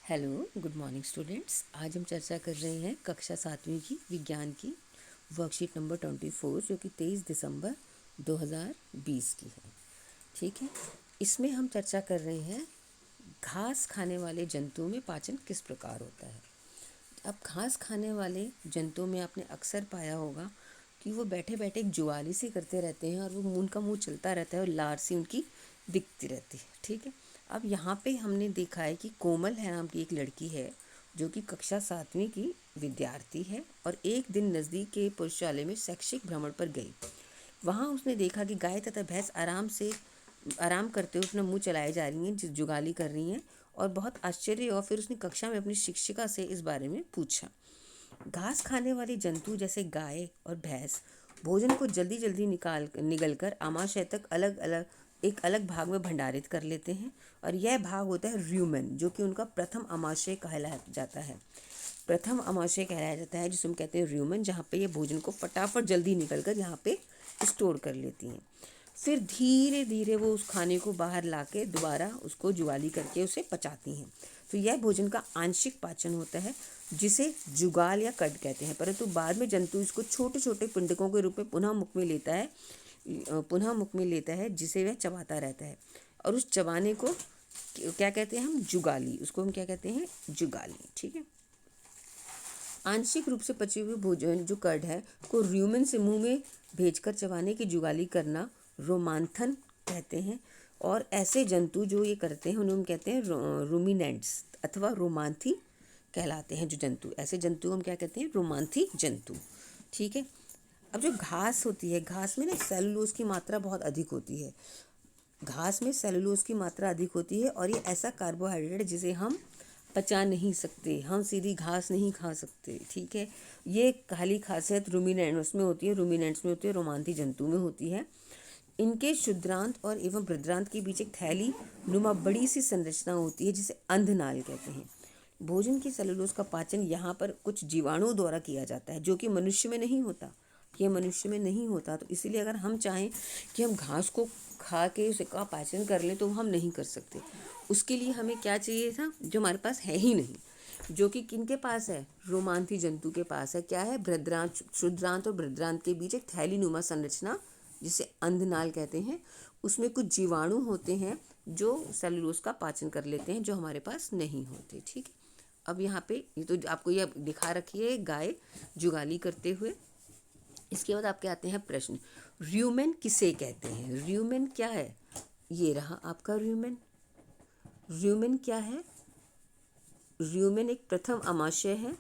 Hello, good morning students. आज हम चर्चा कर रहे हैं कक्षा 7वीं की विज्ञान की वर्कशीट नंबर 24 जो कि 23 दिसंबर 2020 की है। ठीक है, इसमें हम चर्चा कर रहे हैं घास खाने वाले जंतुओं में पाचन किस प्रकार होता है। अब घास खाने वाले जंतुओं में आपने अक्सर पाया होगा कि वो बैठे बैठे एक जुआली सी करते रहते हैं और वो उनका मुंह चलता रहता है और लार सी उनकी दिखती रहती है। ठीक है, अब यहाँ पे हमने देखा है कि कोमल है नाम की एक लड़की है जो कि कक्षा 7वीं की विद्यार्थी है और एक दिन नज़दीक के पुरुषालय में शैक्षिक भ्रमण पर गई। वहाँ उसने देखा कि गाय तथा भैंस आराम करते हुए अपना मुंह चलाए जा रही हैं, जुगाली कर रही हैं और बहुत आश्चर्य हुआ। फिर उसने कक्षा में अपनी शिक्षिका से इस बारे में पूछा। घास खाने वाले जंतु जैसे गाय और भैंस भोजन को जल्दी जल्दी निगलकर आमाशय तक एक अलग भाग में भंडारित कर लेते हैं और यह भाग होता है र्यूमेन, जो कि उनका प्रथम आमाशय कहलाया जाता है। प्रथम आमाशय कहलाया जाता है जिसे हम कहते हैं र्यूमेन, जहाँ पे ये भोजन को फटाफट जल्दी निकलकर यहाँ पे स्टोर कर लेती हैं। फिर धीरे धीरे वो उस खाने को बाहर लाके दोबारा उसको जुगाली करके उसे पचाती हैं। तो यह भोजन का आंशिक पाचन होता है जिसे जुगाल या कड कहते हैं, परंतु बाद में जंतु इसको छोटे छोटे पिंडकों के रूप में पुनः मुख में लेता है जिसे वह चबाता रहता है और उस चबाने को क्या कहते हैं हम, जुगाली। उसको हम क्या कहते हैं, जुगाली। ठीक है, आंशिक रूप से पचे हुए भोजन जो कर्ड है को र्यूमेन से मुंह में भेजकर चबाने की जुगाली करना रोमांथन कहते हैं। और ऐसे जंतु जो ये करते हैं उन्हें हम कहते हैं रूमिनेंट्स अथवा रोमांथी कहलाते हैं। जो जंतु, ऐसे जंतु हम क्या कहते हैं, रोमांथी जंतु। ठीक है, अब जो घास होती है, घास में ना सेलुलोज की मात्रा बहुत अधिक होती है। घास में सेलुलोज की मात्रा अधिक होती है और ये ऐसा कार्बोहाइड्रेट जिसे हम पचा नहीं सकते, हम सीधी घास नहीं खा सकते। ठीक है, ये खाली खासियत रूमिनेंट्स में होती है, रोमांथी जंतु में होती है। इनके शुद्रांत और एवं बृद्रांत के बीच एक थैली नुमा बड़ी सी संरचना होती है जिसे अंधनाल कहते हैं। भोजन की सेलुलोज का पाचन यहाँ पर कुछ जीवाणुओं द्वारा किया जाता है जो कि मनुष्य में नहीं होता। तो इसीलिए अगर हम चाहें कि हम घास को खा के उसे का पाचन कर लें तो हम नहीं कर सकते। उसके लिए हमें क्या चाहिए था जो हमारे पास है ही नहीं, जो कि किनके पास है, रोमांथी जंतु के पास है। क्या है, बृद्रांत, शुद्रांत और बृद्रांत के बीच एक थैली नुमा संरचना जिसे अंधनाल कहते हैं। उसमें कुछ जीवाणु होते हैं जो सेलुलोज का पाचन कर लेते हैं, जो हमारे पास नहीं होते। ठीक है, अब यहाँ पे ये तो आपको ये दिखा रखी है गाय जुगाली करते हुए। इसके बाद आपके आते हैं प्रश्न, र्यूमेन किसे कहते हैं। र्यूमेन क्या है, ये रहा आपका र्यूमेन। र्यूमेन क्या है, र्यूमेन एक प्रथम आमाशय है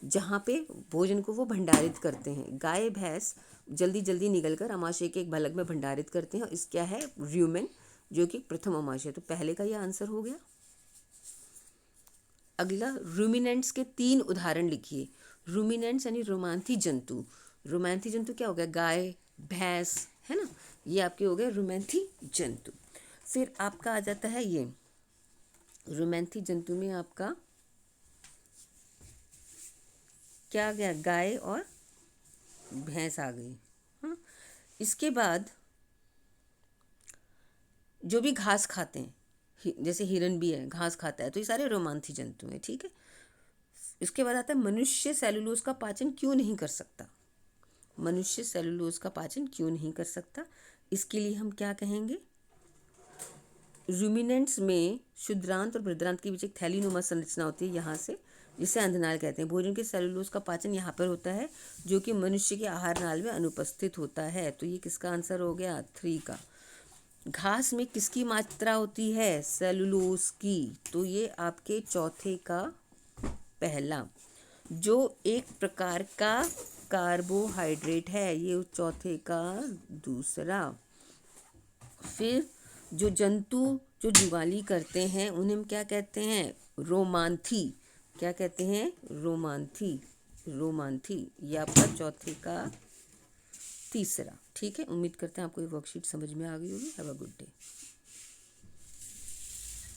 जहाँ पे भोजन को वो भंडारित करते हैं। गाय भैंस जल्दी जल्दी निकलकर आमाशय के एक भलक में भंडारित करते हैं। इस क्या है, र्यूमेन, जो कि प्रथम आमाशय। तो पहले का ये आंसर हो गया। अगला, रूमिनेंट्स के 3 उदाहरण लिखिए। रूमिनेंट्स यानी रोमांथी जंतु। रोमांथी जंतु क्या हो गया, गाय भैंस, है ना, ये आपके हो गए रोमांथी जंतु। फिर आपका आ जाता है ये रोमांथी जंतु में आपका क्या आ गया, गाय और भैंस आ गई। हाँ, इसके बाद जो भी घास खाते हैं, जैसे हिरन भी है, घास खाता है, तो ये सारे रोमांथी जंतु हैं। ठीक है, इसके बाद आता है मनुष्य सेलुलोज का पाचन क्यों नहीं कर सकता। मनुष्य सेलुलोज का पाचन क्यों नहीं कर सकता, इसके लिए हम क्या कहेंगे, रूमिनेंट्स में शुद्रांत और बृद्रांत के बीच एक थैली नुमा संरचना होती है यहाँ से, जिसे अंधनाल कहते हैं। भोजन के सेलुलोज का पाचन यहाँ पर होता है जो कि मनुष्य के आहार नाल में अनुपस्थित होता है। तो ये किसका आंसर हो गया, 3 का। घास में किसकी मात्रा होती है, सेलुलोज की। तो ये आपके चौथे का पहला, जो एक प्रकार का कार्बोहाइड्रेट है, ये चौथे का दूसरा। फिर जो जंतु जो जुगाली करते हैं उन्हें हम क्या कहते हैं, रोमांथी। क्या कहते हैं, रोमांथी। रोमांथी, ये आपका चौथे का तीसरा। ठीक है, उम्मीद करते हैं आपको ये वर्कशीट समझ में आ गई होगी। Have a good day.